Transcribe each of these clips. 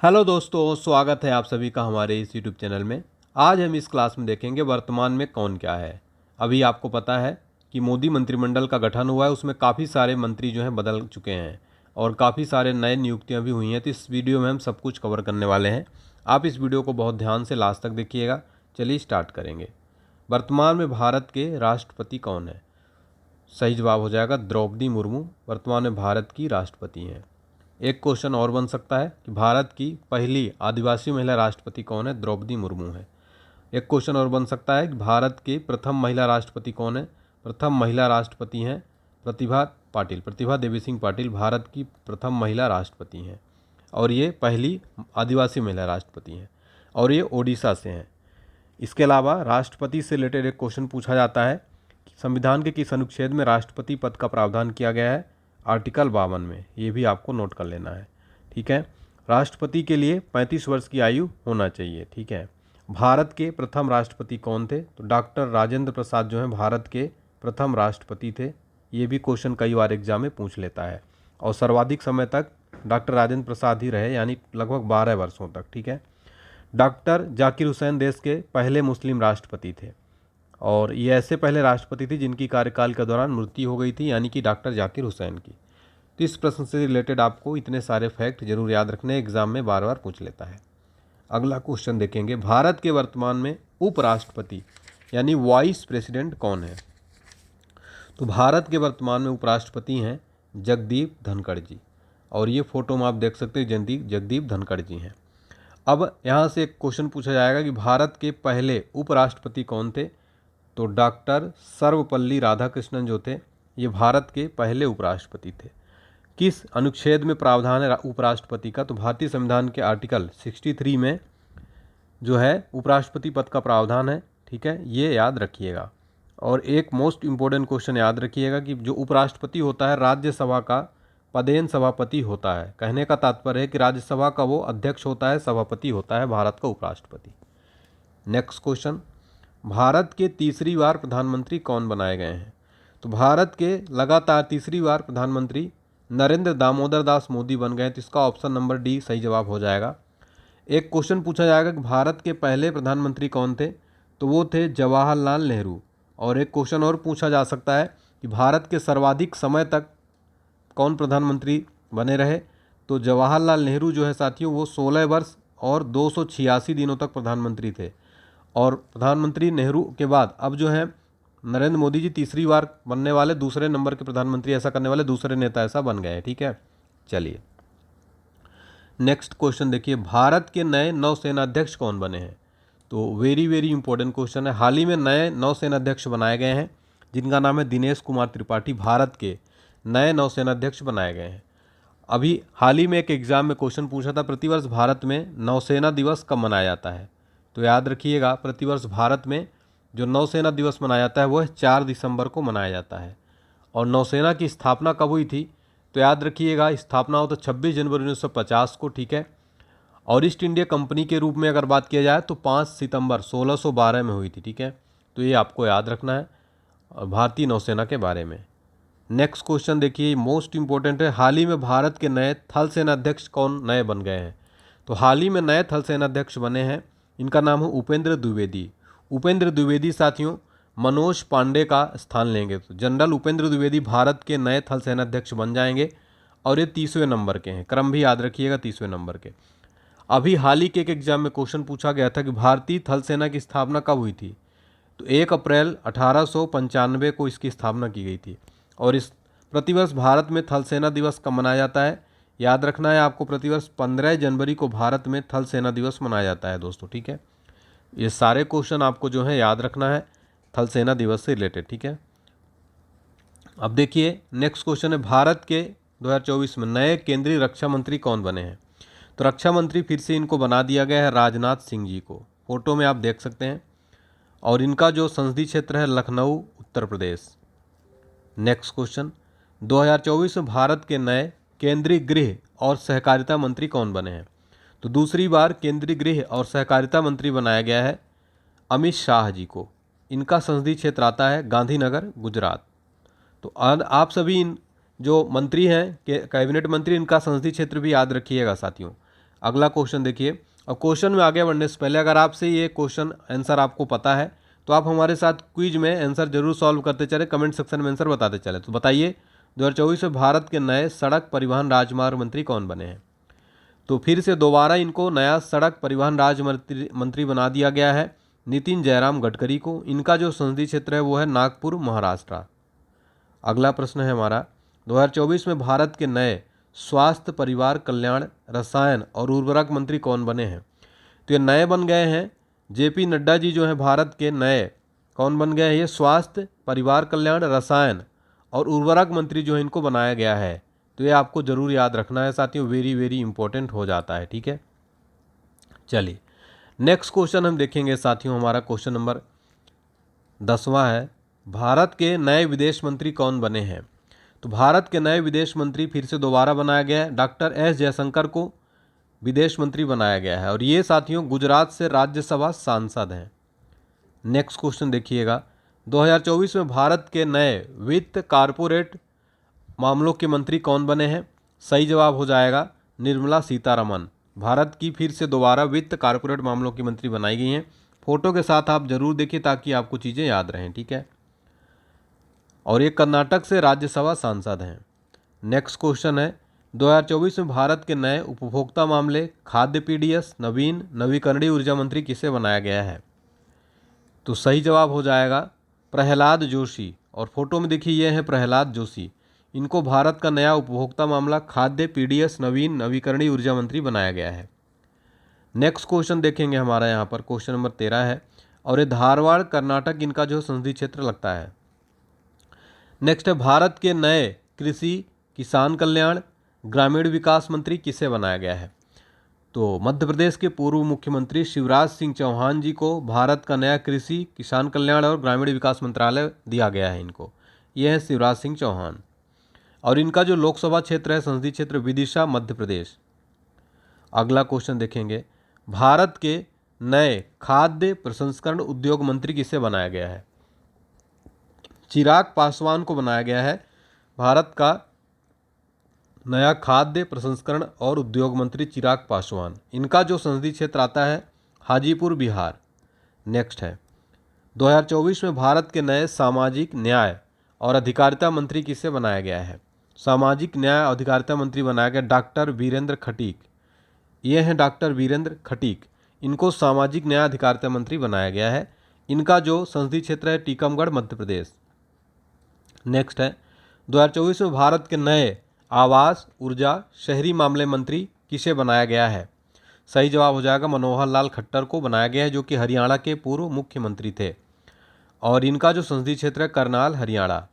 Hello दोस्तों, स्वागत है आप सभी का हमारे इस यूट्यूब चैनल में। आज हम इस क्लास में देखेंगे वर्तमान में कौन क्या है। अभी आपको पता है कि मोदी मंत्रिमंडल का गठन हुआ है, उसमें काफ़ी सारे मंत्री जो हैं बदल चुके हैं और काफ़ी सारे नए नियुक्तियां भी हुई हैं। तो इस वीडियो में हम सब कुछ कवर करने वाले हैं। आप इस वीडियो को बहुत ध्यान से लास्ट तक देखिएगा। चलिए स्टार्ट करेंगे। वर्तमान में भारत के राष्ट्रपति कौन है? सही जवाब हो जाएगा द्रौपदी मुर्मू वर्तमान में भारत की राष्ट्रपति हैं। एक क्वेश्चन और बन सकता है कि भारत की पहली आदिवासी महिला राष्ट्रपति कौन है? द्रौपदी मुर्मू है। एक क्वेश्चन और बन सकता है कि भारत की प्रथम महिला राष्ट्रपति कौन है? प्रथम महिला राष्ट्रपति हैं प्रतिभा पाटिल। प्रतिभा देवी सिंह पाटिल भारत की प्रथम महिला राष्ट्रपति हैं और ये पहली आदिवासी महिला राष्ट्रपति हैं और ये ओडिशा से हैं। इसके अलावा राष्ट्रपति से रिलेटेड एक क्वेश्चन पूछा जाता है कि संविधान के किस अनुच्छेद में राष्ट्रपति पद का प्रावधान किया गया है? आर्टिकल 52 में। ये भी आपको नोट कर लेना है, ठीक है। राष्ट्रपति के लिए 35 वर्ष की आयु होना चाहिए, ठीक है। भारत के प्रथम राष्ट्रपति कौन थे? तो डॉक्टर राजेंद्र प्रसाद जो हैं भारत के प्रथम राष्ट्रपति थे। ये भी क्वेश्चन कई बार एग्जाम में पूछ लेता है और सर्वाधिक समय तक डॉक्टर राजेंद्र प्रसाद ही रहे, यानी लगभग 12 वर्षों तक, ठीक है। डॉक्टर जाकिर हुसैन देश के पहले मुस्लिम राष्ट्रपति थे और ये ऐसे पहले राष्ट्रपति थे जिनकी कार्यकाल के दौरान मृत्यु हो गई थी, यानी कि डॉक्टर जाकिर हुसैन की। तो इस प्रश्न से रिलेटेड आपको इतने सारे फैक्ट जरूर याद रखने, एग्जाम में बार बार पूछ लेता है। अगला क्वेश्चन देखेंगे, भारत के वर्तमान में उपराष्ट्रपति यानी वाइस प्रेसिडेंट कौन है? तो भारत के वर्तमान में उपराष्ट्रपति हैं जगदीप धनखड़ जी और ये फोटो में आप देख सकते हैं जगदीप धनखड़ जी हैं। अब यहाँ से एक क्वेश्चन पूछा जाएगा कि भारत के पहले उपराष्ट्रपति कौन थे? तो डॉक्टर सर्वपल्ली राधाकृष्णन जो थे ये भारत के पहले उपराष्ट्रपति थे। किस अनुच्छेद में प्रावधान है उपराष्ट्रपति का? तो भारतीय संविधान के आर्टिकल 63 में जो है उपराष्ट्रपति पद का प्रावधान है, ठीक है, ये याद रखिएगा। और एक मोस्ट इम्पोर्टेंट क्वेश्चन याद रखिएगा कि जो उपराष्ट्रपति होता है राज्यसभा का पदेन सभापति होता है। कहने का तात्पर्य है कि राज्यसभा का वो अध्यक्ष होता है, सभापति होता है भारत का उपराष्ट्रपति। नेक्स्ट क्वेश्चन, भारत के तीसरी बार प्रधानमंत्री कौन बनाए गए हैं? तो भारत के लगातार तीसरी बार प्रधानमंत्री नरेंद्र दामोदर दास मोदी बन गए। तो इसका ऑप्शन नंबर डी सही जवाब हो जाएगा। एक क्वेश्चन पूछा जाएगा कि भारत के पहले प्रधानमंत्री कौन थे? तो वो थे जवाहरलाल नेहरू। और एक क्वेश्चन और पूछा जा सकता है कि भारत के सर्वाधिक समय तक कौन प्रधानमंत्री बने रहे? तो जवाहरलाल नेहरू जो है साथियों वो 16 वर्ष और 286 दिनों तक प्रधानमंत्री थे। और प्रधानमंत्री नेहरू के बाद अब जो है नरेंद्र मोदी जी तीसरी बार बनने वाले दूसरे नंबर के प्रधानमंत्री, ऐसा करने वाले दूसरे नेता ऐसा बन गए हैं, ठीक है। चलिए नेक्स्ट क्वेश्चन देखिए, भारत के नए नौसेनाध्यक्ष कौन बने हैं? तो वेरी वेरी इंपॉर्टेंट क्वेश्चन है। हाल ही में नए नौसेनाध्यक्ष बनाए गए हैं जिनका नाम है दिनेश कुमार त्रिपाठी। भारत के नए नौसेनाध्यक्ष बनाए गए हैं। अभी हाल ही में एक एग्जाम में क्वेश्चन पूछा था, प्रतिवर्ष भारत में नौसेना दिवस कब मनाया जाता है? तो याद रखिएगा प्रतिवर्ष भारत में जो नौसेना दिवस मनाया जाता है वह 4 दिसंबर को मनाया जाता है। और नौसेना की स्थापना कब हुई थी? तो याद रखिएगा स्थापना हो तो 26 जनवरी 1950 को, ठीक है। और ईस्ट इंडिया कंपनी के रूप में अगर बात किया जाए तो 5 सितंबर 1612 में हुई थी, ठीक है। तो ये आपको याद रखना है भारतीय नौसेना के बारे में। नेक्स्ट क्वेश्चन देखिए, मोस्ट इंपॉर्टेंट है, हाल ही में भारत के नए थल सेनाध्यक्ष कौन नए बन गए हैं? तो हाल ही में नए थल सेनाध्यक्ष बने हैं, इनका नाम है उपेंद्र द्विवेदी। उपेंद्र द्विवेदी साथियों मनोज पांडे का स्थान लेंगे। तो जनरल उपेंद्र द्विवेदी भारत के नए थल सेनाध्यक्ष बन जाएंगे और ये 30वें नंबर के हैं। क्रम भी याद रखिएगा 30वें नंबर के। अभी हाल ही के एक एग्जाम में क्वेश्चन पूछा गया था कि भारतीय थल सेना की स्थापना कब हुई थी? तो 1 अप्रैल 1895 को इसकी स्थापना की गई थी। और इस प्रतिवर्ष भारत में थल सेना दिवस कब मनाया जाता है? याद रखना है आपको, प्रतिवर्ष 15 जनवरी को भारत में थल सेना दिवस मनाया जाता है दोस्तों, ठीक है। ये सारे क्वेश्चन आपको जो है याद रखना है थल सेना दिवस से रिलेटेड, ठीक है। अब देखिए नेक्स्ट क्वेश्चन है, भारत के 2024 में नए केंद्रीय रक्षा मंत्री कौन बने हैं? तो रक्षा मंत्री फिर से इनको बना दिया गया है राजनाथ सिंह जी को, फोटो में आप देख सकते हैं। और इनका जो संसदीय क्षेत्र है लखनऊ उत्तर प्रदेश। नेक्स्ट क्वेश्चन, 2024 में भारत के नए केंद्रीय गृह और सहकारिता मंत्री कौन बने हैं? तो दूसरी बार केंद्रीय गृह और सहकारिता मंत्री बनाया गया है अमित शाह जी को। इनका संसदीय क्षेत्र आता है गांधीनगर गुजरात। तो आप सभी इन जो मंत्री हैं कैबिनेट मंत्री, इनका संसदीय क्षेत्र भी याद रखिएगा साथियों। अगला क्वेश्चन देखिए, और क्वेश्चन में आगे बढ़ने से पहले अगर आपसे ये क्वेश्चन आंसर आपको पता है तो आप हमारे साथ क्विज में आंसर जरूर सॉल्व करते चले, कमेंट सेक्शन में आंसर बताते चले। तो बताइए 2024 में भारत के नए सड़क परिवहन राजमार्ग मंत्री कौन बने हैं? तो फिर से दोबारा इनको नया सड़क परिवहन राज्य मंत्री बना दिया गया है, नितिन जयराम गडकरी को। इनका जो संसदीय क्षेत्र है वो है नागपुर, महाराष्ट्र। अगला प्रश्न है हमारा, 2024 में भारत के नए स्वास्थ्य, परिवार कल्याण, रसायन और उर्वरक मंत्री कौन बने हैं? तो ये नए बन गए हैं जेपी नड्डा जी जो हैं भारत के नए कौन बन गए हैं? ये स्वास्थ्य, परिवार कल्याण, रसायन और उर्वरक मंत्री जो है इनको बनाया गया है। तो ये आपको जरूर याद रखना है साथियों, वेरी वेरी इंपॉर्टेंट हो जाता है, ठीक है। चलिए नेक्स्ट क्वेश्चन हम देखेंगे साथियों, हमारा क्वेश्चन नंबर 10वां है, भारत के नए विदेश मंत्री कौन बने हैं? तो भारत के नए विदेश मंत्री फिर से दोबारा बनाया गया है, डॉक्टर एस जयशंकर को विदेश मंत्री बनाया गया है और ये साथियों गुजरात से राज्यसभा सांसद हैं। नेक्स्ट क्वेश्चन देखिएगा, 2024 में भारत के नए वित्त कारपोरेट मामलों के मंत्री कौन बने हैं? सही जवाब हो जाएगा निर्मला सीतारमन। भारत की फिर से दोबारा वित्त कारपोरेट मामलों की मंत्री बनाई गई हैं। फोटो के साथ आप जरूर देखिए ताकि आपको चीज़ें याद रहें, ठीक है। और ये कर्नाटक से राज्यसभा सांसद हैं। नेक्स्ट क्वेश्चन है, 2024 में भारत के नए उपभोक्ता मामले, खाद्य, पीडीएस, नवीन नवीकरणीय ऊर्जा मंत्री किसे बनाया गया है? तो सही जवाब हो जाएगा प्रहलाद जोशी। और फोटो में देखिए ये हैं प्रहलाद जोशी, इनको भारत का नया उपभोक्ता मामला, खाद्य, पीडीएस, नवीन नवीकरणीय ऊर्जा मंत्री बनाया गया है। नेक्स्ट क्वेश्चन देखेंगे हमारा यहाँ पर क्वेश्चन नंबर 13 है, और ये धारवाड़ कर्नाटक इनका जो संसदीय क्षेत्र लगता है। नेक्स्ट है, भारत के नए कृषि, किसान कल्याण, ग्रामीण विकास मंत्री किसे बनाया गया है? तो मध्य प्रदेश के पूर्व मुख्यमंत्री शिवराज सिंह चौहान जी को भारत का नया कृषि, किसान कल्याण और ग्रामीण विकास मंत्रालय दिया गया है इनको। ये है शिवराज सिंह चौहान और इनका जो लोकसभा क्षेत्र है संसदीय क्षेत्र विदिशा, मध्य प्रदेश। अगला क्वेश्चन देखेंगे, भारत के नए खाद्य प्रसंस्करण उद्योग मंत्री किसे बनाया गया है? चिराग पासवान को बनाया गया है भारत का नया खाद्य प्रसंस्करण और उद्योग मंत्री चिराग पासवान। इनका जो संसदीय क्षेत्र आता है हाजीपुर, बिहार। नेक्स्ट है, 2024 में भारत के नए सामाजिक न्याय और अधिकारिता मंत्री किसे बनाया गया है? सामाजिक न्याय और अधिकारिता मंत्री बनाया गया डॉक्टर वीरेंद्र खटीक। ये हैं डॉक्टर वीरेंद्र खटीक, इनको सामाजिक न्याय अधिकारिता मंत्री बनाया गया है। इनका जो संसदीय क्षेत्र है टीकमगढ़, मध्य प्रदेश। नेक्स्ट है, 2024 में भारत के नए आवास, ऊर्जा, शहरी मामले मंत्री किसे बनाया गया है? सही जवाब हो जाएगा मनोहर लाल खट्टर को बनाया गया है, जो कि हरियाणा के पूर्व मुख्यमंत्री थे और इनका जो संसदीय क्षेत्र है करनाल, हरियाणा।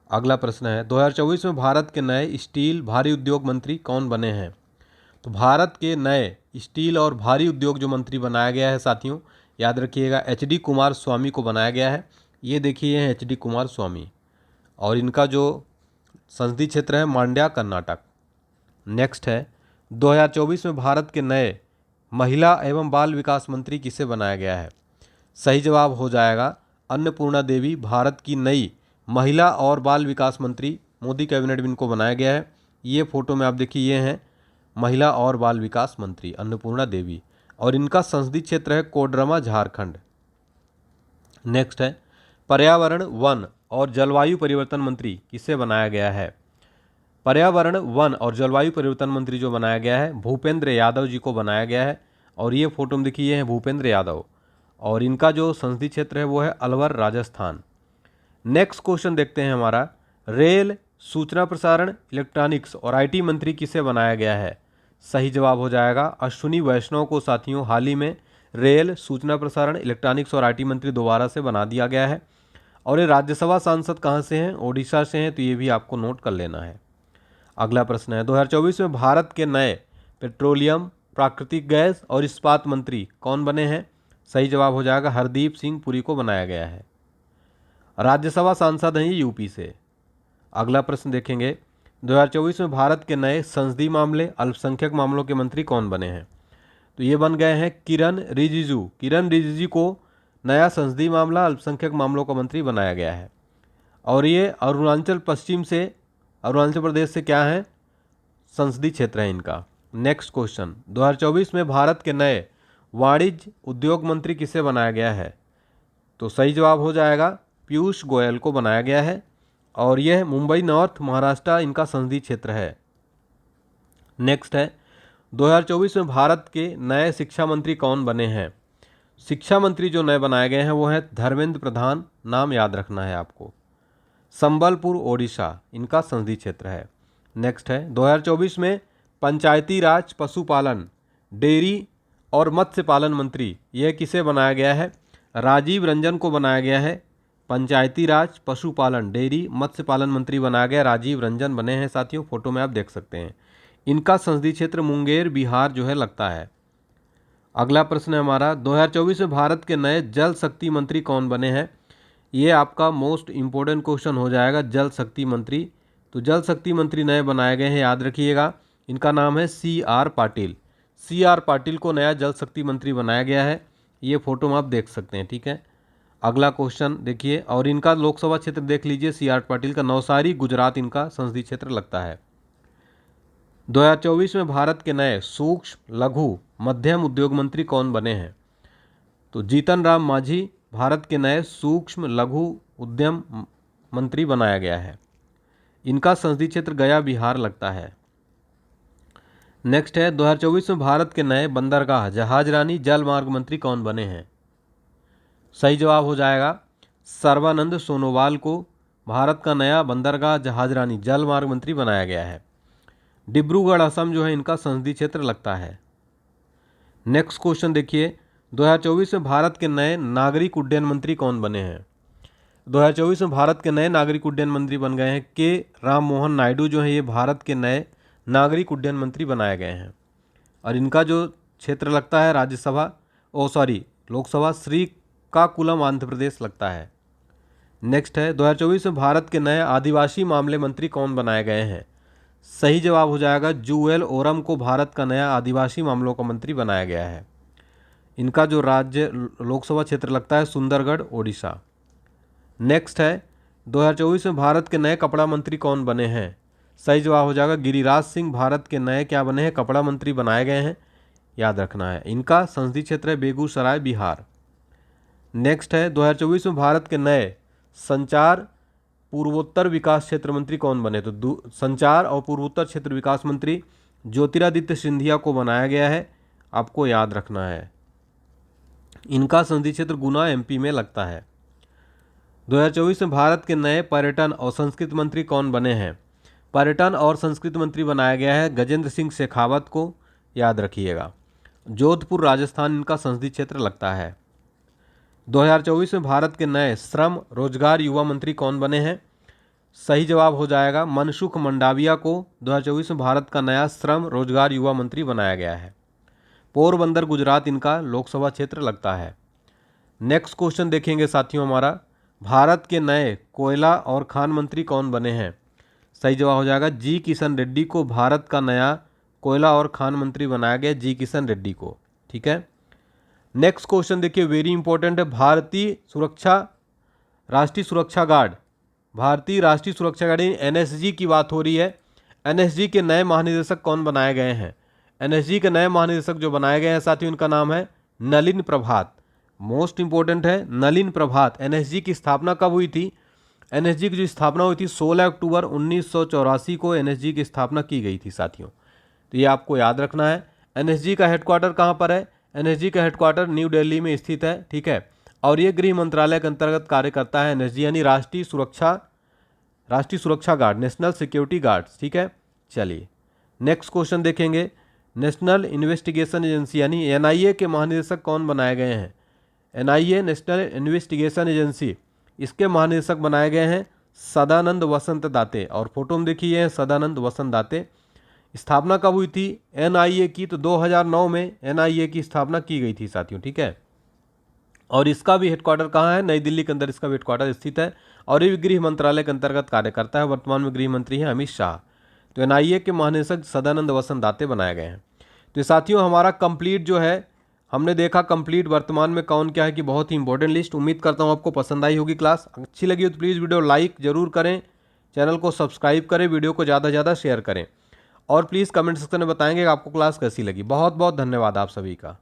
अगला प्रश्न है, 2024 में भारत के नए स्टील, भारी उद्योग मंत्री कौन बने हैं? तो भारत के नए स्टील और भारी उद्योग जो मंत्री बनाया गया है साथियों, याद रखिएगा एचडी कुमार स्वामी को बनाया गया है। ये देखिए हैं एचडी कुमार स्वामी और इनका जो संसदीय क्षेत्र है मांड्या, कर्नाटक। नेक्स्ट है, 2024 में भारत के नए महिला एवं बाल विकास मंत्री किसे बनाया गया है? सही जवाब हो जाएगा अन्नपूर्णा देवी, भारत की नई महिला और बाल विकास मंत्री, मोदी कैबिनेट में इनको बनाया गया है। ये फोटो में आप देखिए ये हैं महिला और बाल विकास मंत्री अन्नपूर्णा देवी और इनका संसदीय क्षेत्र है कोडरमा, झारखंड। नेक्स्ट है, पर्यावरण, वन और जलवायु परिवर्तन मंत्री किसे बनाया गया है? पर्यावरण, वन और जलवायु परिवर्तन मंत्री जो बनाया गया है भूपेंद्र यादव जी को बनाया गया है और ये फोटो में देखिए ये हैं भूपेंद्र यादव और इनका जो संसदीय क्षेत्र है वो है अलवर, राजस्थान। नेक्स्ट क्वेश्चन देखते हैं हमारा, रेल, सूचना प्रसारण, इलेक्ट्रॉनिक्स और आईटी मंत्री किसे बनाया गया है? सही जवाब हो जाएगा अश्विनी वैष्णव को साथियों हाल ही में रेल, सूचना प्रसारण, इलेक्ट्रॉनिक्स और आईटी मंत्री दोबारा से बना दिया गया है। और ये राज्यसभा सांसद कहाँ से हैं? ओडिशा से हैं, तो ये भी आपको नोट कर लेना है। अगला प्रश्न है, 2024 में भारत के नए पेट्रोलियम, प्राकृतिक गैस और इस्पात मंत्री कौन बने हैं? सही जवाब हो जाएगा हरदीप सिंह पुरी को बनाया गया है। राज्यसभा सांसद हैं ये यूपी से। अगला प्रश्न देखेंगे, 2024 में भारत के नए संसदीय मामले, अल्पसंख्यक मामलों के मंत्री कौन बने हैं? तो ये बन गए हैं किरण रिजिजू। किरण रिजिजू को नया संसदीय मामला, अल्पसंख्यक मामलों का मंत्री बनाया गया है और ये अरुणाचल प्रदेश से क्या है? संसदीय क्षेत्र है इनका। नेक्स्ट क्वेश्चन, 2024 में भारत के नए वाणिज्य उद्योग मंत्री किसे बनाया गया है? तो सही जवाब हो जाएगा पीयूष गोयल को बनाया गया है और यह मुंबई नॉर्थ महाराष्ट्र इनका संसदीय क्षेत्र है। नेक्स्ट है, 2024 में भारत के नए शिक्षा मंत्री कौन बने हैं? शिक्षा मंत्री जो नए बनाए गए हैं वो है धर्मेंद्र प्रधान, नाम याद रखना है आपको। संबलपुर ओडिशा इनका संसदीय क्षेत्र है। नेक्स्ट है, 2024 में पंचायती राज, पशुपालन, डेयरी और मत्स्य पालन मंत्री यह किसे बनाया गया है? राजीव रंजन को बनाया गया है। पंचायती राज, पशुपालन, डेयरी, मत्स्य पालन मंत्री बनाया गया राजीव रंजन बने हैं साथियों, फोटो में आप देख सकते हैं। इनका संसदीय क्षेत्र मुंगेर बिहार जो है लगता है। अगला प्रश्न है हमारा, 2024 में भारत के नए जल शक्ति मंत्री कौन बने हैं? ये आपका मोस्ट इम्पोर्टेंट क्वेश्चन हो जाएगा, जल शक्ति मंत्री। तो जल शक्ति मंत्री नए बनाए गए हैं, याद रखिएगा। इनका नाम है CR पाटिल। CR पाटिल को नया जल शक्ति मंत्री बनाया गया है, ये फोटो में आप देख सकते हैं, ठीक है। अगला क्वेश्चन देखिए, और इनका लोकसभा क्षेत्र देख लीजिए, CR पाटिल का नवसारी गुजरात इनका संसदीय क्षेत्र लगता है। 2024 में भारत के नए सूक्ष्म लघु मध्यम उद्योग मंत्री कौन बने हैं? तो जीतन राम मांझी भारत के नए सूक्ष्म लघु उद्यम मंत्री बनाया गया है। इनका संसदीय क्षेत्र गया बिहार लगता है। नेक्स्ट है, 2024 में भारत के नए बंदरगाह, जहाजरानी, जल मार्ग मंत्री कौन बने हैं? सही जवाब हो जाएगा सर्बानंद सोनोवाल को भारत का नया बंदरगाह, जहाजरानी, जल मार्ग मंत्री बनाया गया है। डिब्रूगढ़ असम जो है इनका संसदीय क्षेत्र लगता है। नेक्स्ट क्वेश्चन देखिए, 2024 में भारत के नए नागरिक उड्डयन मंत्री कौन बने हैं? 2024 में भारत के नए नागरिक उड्डयन मंत्री बन गए हैं के राम मोहन नायडू जो है ये भारत के नए नागरिक उड्डयन मंत्री बनाए गए हैं। और इनका जो क्षेत्र लगता है लोकसभा श्रीकाकुलम आंध्र प्रदेश लगता है। नेक्स्ट है, 2024 में भारत के नए आदिवासी मामले मंत्री कौन बनाए गए हैं? सही जवाब हो जाएगा जूएल ओरम को भारत का नया आदिवासी मामलों का मंत्री बनाया गया है। इनका जो राज्य लोकसभा क्षेत्र लगता है सुंदरगढ़ ओडिशा। नेक्स्ट है, 2024 में भारत के नए कपड़ा मंत्री कौन बने हैं? सही जवाब हो जाएगा गिरिराज सिंह भारत के नए क्या बने हैं? कपड़ा मंत्री बनाए गए हैं, याद रखना है। इनका संसदीय क्षेत्र है बेगूसराय बिहार। नेक्स्ट है, 2024 में भारत के नए संचार पूर्वोत्तर विकास क्षेत्र मंत्री कौन बने? तो संचार और पूर्वोत्तर क्षेत्र विकास मंत्री ज्योतिरादित्य सिंधिया को बनाया गया है, आपको याद रखना है। इनका संसदीय क्षेत्र गुना MP में लगता है। 2024 में भारत के नए पर्यटन और संस्कृति मंत्री कौन बने हैं? पर्यटन और संस्कृति मंत्री बनाया गया है गजेंद्र सिंह शेखावत को, याद रखिएगा। जोधपुर राजस्थान इनका संसदीय क्षेत्र लगता है। 2024 में भारत के नए श्रम रोजगार युवा मंत्री कौन बने हैं? सही जवाब हो जाएगा मनसुख मंडाविया को 2024 में भारत का नया श्रम रोजगार युवा मंत्री बनाया गया है। पोरबंदर गुजरात इनका लोकसभा क्षेत्र लगता है। नेक्स्ट क्वेश्चन देखेंगे साथियों हमारा, भारत के नए कोयला और खान मंत्री कौन बने हैं? सही जवाब हो जाएगा जी किशन रेड्डी को भारत का नया कोयला और खान मंत्री बनाया गया, जी किशन रेड्डी को, ठीक है। नेक्स्ट क्वेश्चन देखिए, वेरी इंपॉर्टेंट है। भारतीय राष्ट्रीय सुरक्षा गार्ड NSG की बात हो रही है। NSG के नए महानिदेशक कौन बनाए गए हैं? NSG के नए महानिदेशक जो बनाए गए हैं साथियों, इनका नाम है नलिन प्रभात। मोस्ट इंपॉर्टेंट है नलिन प्रभात। NSG की स्थापना कब हुई थी? NSG की जो स्थापना हुई थी 16 अक्टूबर 1984 को NSG की स्थापना की गई थी साथियों, तो ये आपको याद रखना है। NSG का हेडक्वार्टर कहाँ पर है? NSG का हेडक्वार्टर न्यू दिल्ली में स्थित है, ठीक है। और ये गृह मंत्रालय के अंतर्गत कार्य करता है NSG, यानी राष्ट्रीय सुरक्षा गार्ड, नेशनल सिक्योरिटी गार्ड्स, ठीक है। चलिए नेक्स्ट क्वेश्चन देखेंगे, नेशनल इन्वेस्टिगेशन एजेंसी यानी NIA के महानिदेशक कौन बनाए गए हैं? NIA नेशनल इन्वेस्टिगेशन एजेंसी, इसके महानिदेशक बनाए गए हैं सदानंद वसंत दाते। और फोटो में देखिए सदानंद वसंत दाते। स्थापना कब हुई थी NIA की? तो 2009 में NIA की स्थापना की गई थी साथियों, ठीक है। और इसका भी हेडक्वार्टर कहाँ है? नई दिल्ली के अंदर इसका भी हेडक्वार्टर स्थित है और ये गृह मंत्रालय के अंतर्गत कार्य करता है। वर्तमान में गृह मंत्री हैं अमित शाह। तो NIA के महानिदेशक सदानंद वसंत दाते बनाए गए हैं। तो साथियों हमारा कंप्लीट जो है, हमने देखा कंप्लीट वर्तमान में कौन क्या है कि बहुत ही इंपॉर्टेंट लिस्ट। उम्मीद करता हूँ आपको पसंद आई होगी क्लास। अच्छी लगी हो तो प्लीज़ वीडियो लाइक जरूर करें, चैनल को सब्सक्राइब करें, वीडियो को ज़्यादा से ज़्यादा शेयर करें। और प्लीज़ कमेंट सेक्शन में बताएंगे कि आपको क्लास कैसी लगी। बहुत बहुत धन्यवाद आप सभी का।